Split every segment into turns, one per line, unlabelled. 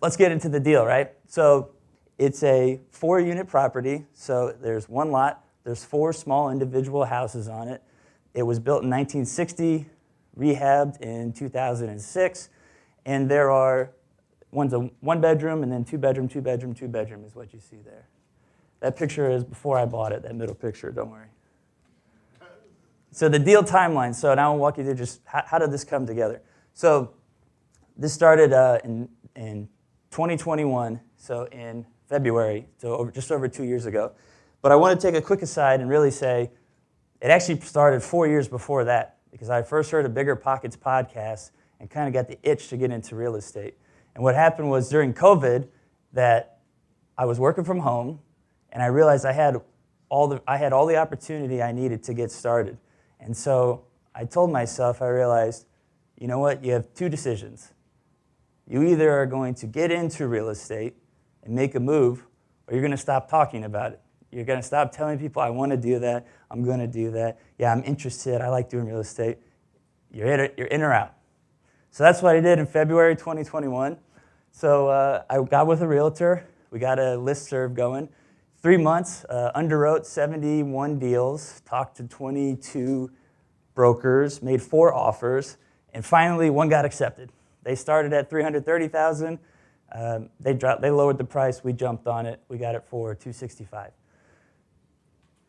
let's get into the deal, right? So it's a 4-unit property. So there's one lot. There's 4 small individual houses on it. It was built in 1960, rehabbed in 2006, and there are one's a 1-bedroom and then 2-bedroom, 2-bedroom, 2-bedroom is what you see there. That picture is before I bought it, that middle picture, don't worry. So the deal timeline, so now I'll walk you through just how did this come together. So this started in 2021, so in February, so just over 2 years ago. But I want to take a quick aside and really say it actually started 4 years before that, because I first heard a Bigger Pockets podcast and kind of got the itch to get into real estate. And what happened was during COVID that I was working from home, and I realized I had all the opportunity I needed to get started. And so I told myself, I realized, you know what, you have 2 decisions. You either are going to get into real estate and make a move, or you're going to stop talking about it. You're going to stop telling people, I want to do that, I'm going to do that, yeah, I'm interested, I like doing real estate. You're in or out. So that's what I did in February 2021. So I got with a realtor. We got a listserv going. 3 months, underwrote 71 deals, talked to 22 brokers, made 4 offers, and finally one got accepted. They started at $330,000. They lowered the price. We jumped on it. We got it for $265,000.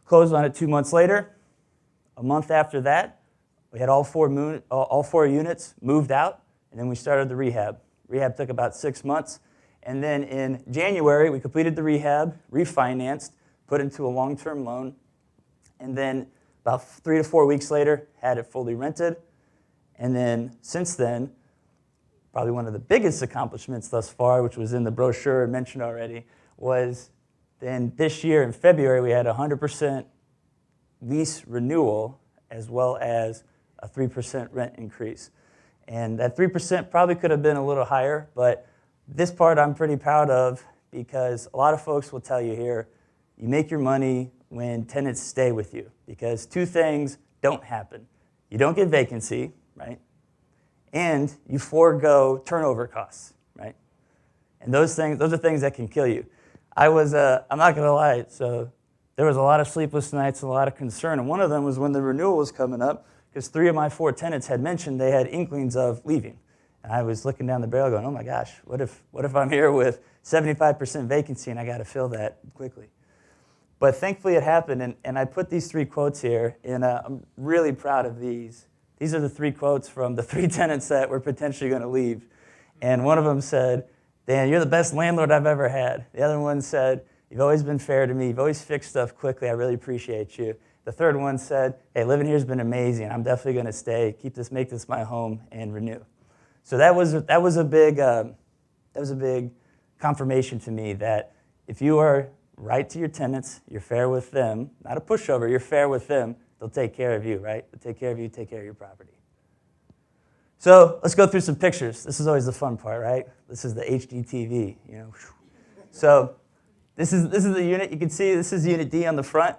Closed on it 2 months later. A month after that, we had all 4 units moved out, and then we started the rehab. Rehab took about 6 months. And then in January, we completed the rehab, refinanced, put into a long-term loan, and then about 3 to 4 weeks later, had it fully rented. And then since then, probably one of the biggest accomplishments thus far, which was in the brochure mentioned already, was then this year in February, we had 100% lease renewal as well as a 3% rent increase. And that 3% probably could have been a little higher, but this part I'm pretty proud of because a lot of folks will tell you here, you make your money when tenants stay with you because 2 things don't happen. You don't get vacancy, right? And you forego turnover costs, right? And those are things that can kill you. I'm not gonna lie, so there was a lot of sleepless nights and a lot of concern, and one of them was when the renewal was coming up because 3 of my 4 tenants had mentioned they had inklings of leaving. And I was looking down the barrel going, oh my gosh, what if I'm here with 75% vacancy and I got to fill that quickly? But thankfully it happened, and I put these 3 quotes here, and I'm really proud of these. These are the 3 quotes from the 3 tenants that were potentially going to leave. And one of them said, Dan, you're the best landlord I've ever had. The other one said, you've always been fair to me. You've always fixed stuff quickly. I really appreciate you. The third one said, hey, living here has been amazing. I'm definitely going to stay. Make this my home, and renew. So that was a big confirmation to me that if you are right to your tenants, you're fair with them, not a pushover, you're fair with them, they'll take care of you, right? They'll take care of you, take care of your property. So let's go through some pictures. This is always the fun part, right? This is the HDTV, you know. So this is the unit. You can see this is Unit D on the front,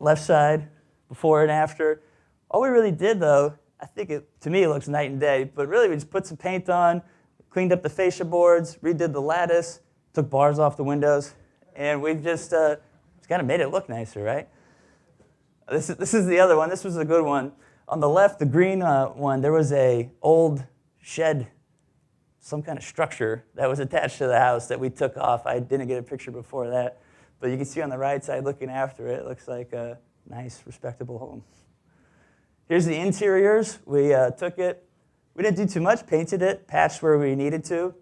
left side, before and after. All we really did, though, I think to me it looks night and day, but really we just put some paint on, cleaned up the fascia boards, redid the lattice, took bars off the windows, and we just kind of made it look nicer, right? This is the other one. This was a good one. On the left, the green one, there was a old shed, some kind of structure that was attached to the house that we took off. I didn't get a picture before that, but you can see on the right side looking after it, it looks like a nice, respectable home. Here's the interiors. We took it. We didn't do too much. Painted it, patched where we needed to,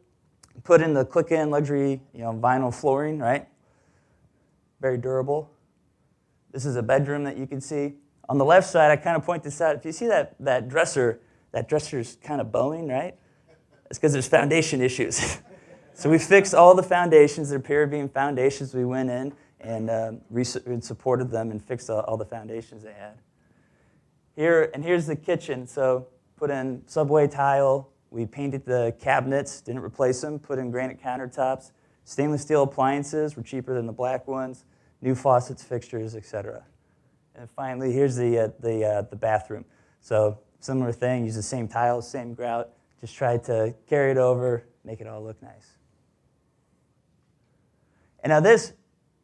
put in the click-in luxury, vinyl flooring, right? Very durable. This is a bedroom that you can see. On the left side, I kind of point this out. If you see that dresser's kind of bowing, right? It's because there's foundation issues. So we fixed all the foundations. They're peer beam foundations. We went in and supported them and fixed all the foundations they had. Here's the kitchen. So put in subway tile. We painted the cabinets, didn't replace them, put in granite countertops. Stainless steel appliances were cheaper than the black ones. New faucets, fixtures, etc. And finally, here's the bathroom. So similar thing, use the same tiles, same grout. Just tried to carry it over, make it all look nice. And now this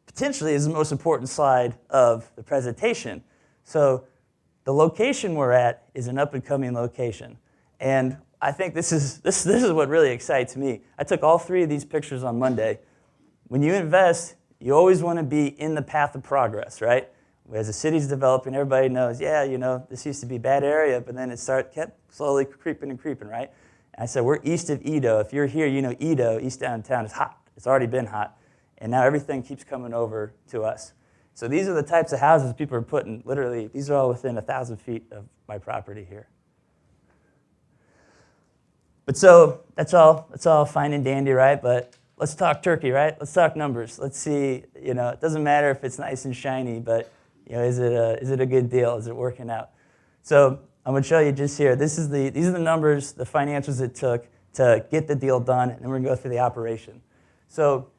potentially is the most important slide of the presentation. So the location we're at is an up-and-coming location. And I think this is what really excites me. I took all 3 of these pictures on Monday. When you invest, you always want to be in the path of progress, right? As the city's developing, everybody knows, yeah, this used to be a bad area, but then it kept slowly creeping and creeping, right? And I said, we're east of Edo. If you're here, you know Edo, east downtown, is hot. It's already been hot. And now everything keeps coming over to us. So these are the types of houses people are putting, literally, these are all within 1,000 feet of my property here. But so that's all fine and dandy, right? But let's talk turkey, right? Let's talk numbers. Let's see, it doesn't matter if it's nice and shiny, but is it a good deal? Is it working out? So I'm going to show you just here. These are the numbers, the financials it took to get the deal done, and then we're going to go through the operation. So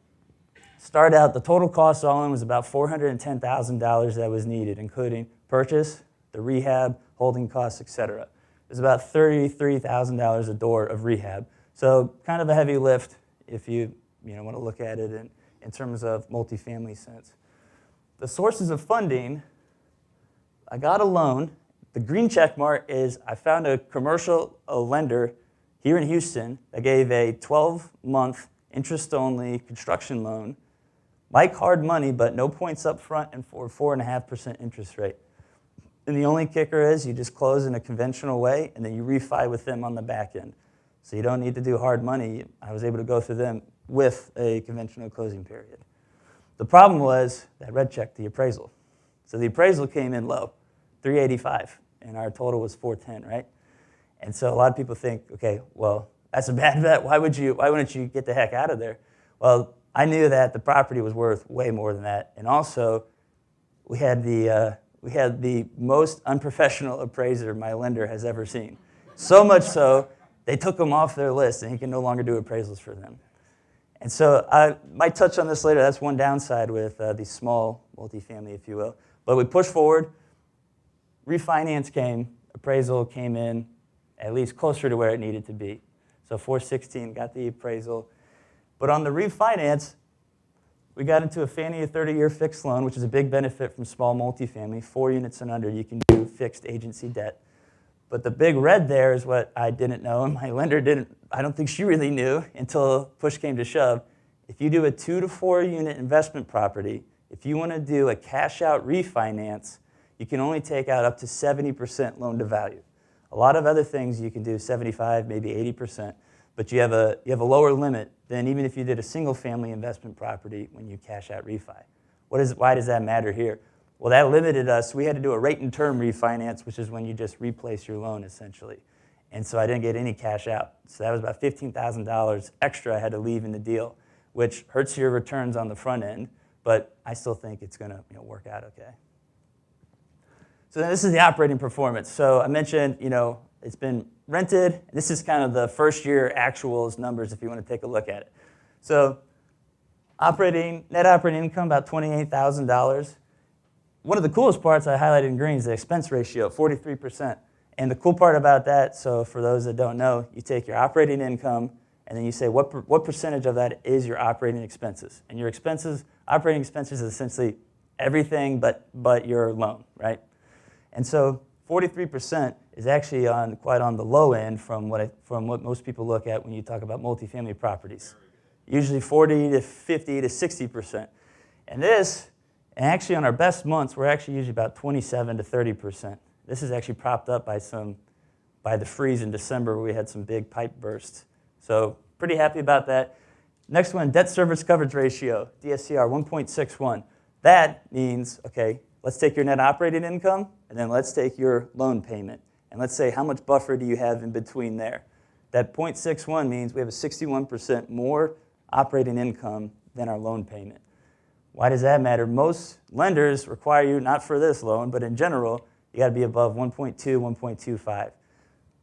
start out, the total cost all in was about $410,000 that was needed, including purchase, the rehab, holding costs, etc. It was about $33,000 a door of rehab. So kind of a heavy lift if you want to look at it in terms of multifamily sense. The sources of funding, I got a loan. The green check mark is I found a commercial lender here in Houston that gave a 12-month interest-only construction loan, like hard money, but no points up front and for 4.5% interest rate. And the only kicker is you just close in a conventional way, and then you refi with them on the back end. So you don't need to do hard money. I was able to go through them with a conventional closing period. The problem was that red check, the appraisal. So the appraisal came in low, 385, and our total was 410, right? And so a lot of people think, okay, well, that's a bad bet. Why wouldn't you get the heck out of there? Well, I knew that the property was worth way more than that, and also we had the most unprofessional appraiser my lender has ever seen. So much so, they took him off their list, and he can no longer do appraisals for them. And so I might touch on this later. That's one downside with these small multifamily, if you will. But we pushed forward. Refinance came. Appraisal came in at least closer to where it needed to be. So 416 got the appraisal. But on the refinance, we got into a Fannie 30-year fixed loan, which is a big benefit from small multifamily. 4 units and under, you can do fixed agency debt. But the big red there is what I didn't know, and my lender didn't. I don't think she really knew until push came to shove. If you do a 2 to 4 unit investment property, if you want to do a cash out refinance, you can only take out up to 70% loan to value. A lot of other things you can do 75, maybe 80%, but you have a lower limit than even if you did a single family investment property when you cash out refi. Why does that matter here? Well, that limited us. We had to do a rate and term refinance, which is when you just replace your loan, essentially. And so I didn't get any cash out. So that was about $15,000 extra I had to leave in the deal, which hurts your returns on the front end, but I still think it's going to work out okay. So then this is the operating performance. So I mentioned, it's been rented. This is kind of the first year actuals numbers if you want to take a look at it. So net operating income, about $28,000. One of the coolest parts I highlighted in green is the expense ratio, 43%. And the cool part about that, so for those that don't know, you take your operating income and then you say what percentage of that is your operating expenses. And your operating expenses is essentially everything but your loan, right? And so 43% is actually quite on the low end from what most people look at when you talk about multifamily properties. Usually 40 to 50 to 60%. And actually on our best months, we're actually usually about 27 to 30%. This is actually propped up by the freeze in December where we had some big pipe bursts. So pretty happy about that. Next one, debt service coverage ratio, DSCR, 1.61. That means, okay, let's take your net operating income, and then let's take your loan payment. And let's say how much buffer do you have in between there. That 0.61 means we have a 61% more operating income than our loan payment. Why does that matter? Most lenders require you, not for this loan, but in general, you got to be above 1.2, 1.25.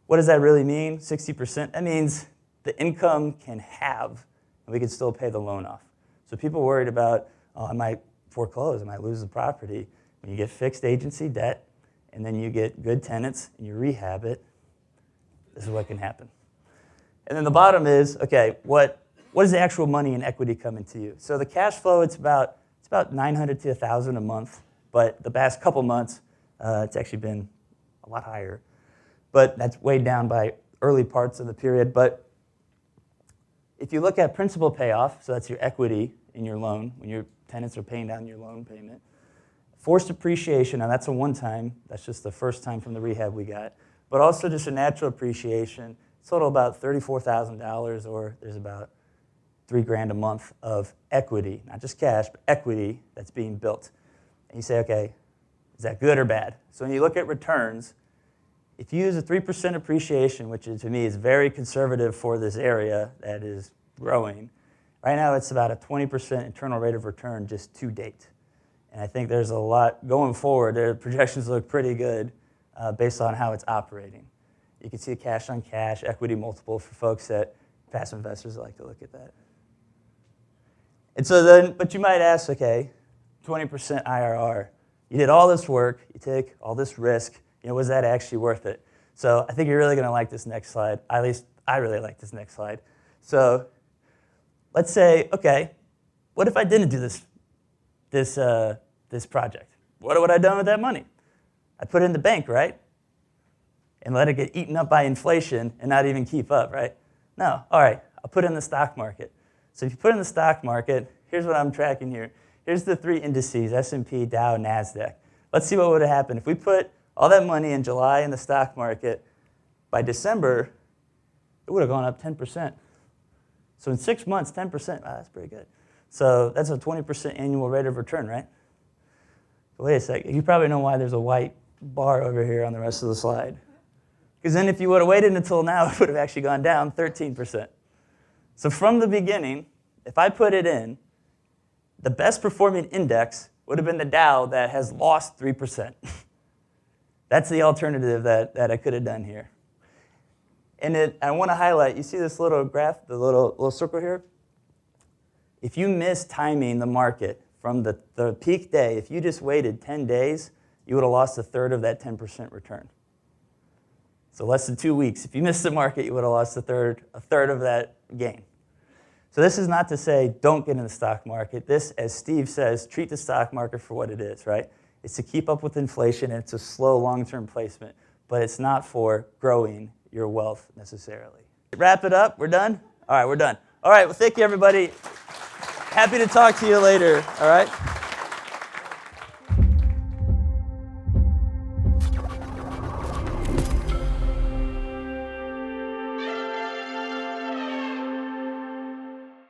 What does that really mean, 60%? That means the income can halve, and we can still pay the loan off. So people worried about, I might foreclose, I might lose the property. When you get fixed agency debt, and then you get good tenants, and you rehab it, this is what can happen. And then the bottom is, okay, what is the actual money and equity coming to you? So the cash flow, it's about $900 to $1,000 a month, but the past couple months, it's actually been a lot higher. But that's weighed down by early parts of the period. But if you look at principal payoff, so that's your equity in your loan, when your tenants are paying down your loan payment, forced appreciation, now that's a one-time, that's just the first time from the rehab we got, but also just a natural appreciation, total about $34,000, or there's about $3,000 a month of equity, not just cash, but equity that's being built. And you say, okay, is that good or bad? So when you look at returns, if you use a 3% appreciation, which to me is very conservative for this area that is growing, right now it's about a 20% internal rate of return just to date. And I think there's a lot going forward. The projections look pretty good based on how it's operating. You can see a cash on cash equity multiple for folks that passive investors like to look at that. And so then, but you might ask, okay, 20% IRR. You did all this work, you take all this risk, was that actually worth it? So I think you're really going to like this next slide. At least I really like this next slide. So let's say, okay, what if I didn't do this project? What would I have done with that money? I'd put it in the bank, right? And let it get eaten up by inflation and not even keep up, right? No, all right, I'll put it in the stock market. So if you put it in the stock market, here's what I'm tracking here. Here's the three indices, S&P, Dow, NASDAQ. Let's see what would have happened. If we put all that money in July in the stock market, by December, it would have gone up 10%. So in 6 months, 10%, wow, that's pretty good. So that's a 20% annual rate of return, right? But wait a second, you probably know why there's a white bar over here on the rest of the slide. Because then if you would have waited until now, it would have actually gone down 13%. So from the beginning, if I put it in, the best performing index would have been the Dow that has lost 3%. That's the alternative that I could have done here. And I want to highlight, you see this little graph, the little circle here? If you miss timing the market from the peak day, if you just waited 10 days, you would have lost a third of that 10% return. So less than 2 weeks. If you missed the market, you would have lost a third of that gain. So this is not to say don't get in the stock market. This, as Steve says, treat the stock market for what it is, right? It's to keep up with inflation, and it's a slow long-term placement, but it's not for growing your wealth necessarily. Wrap it up. We're done? All right, we're done. All right, well, thank you, everybody. Happy to talk to you later, all right?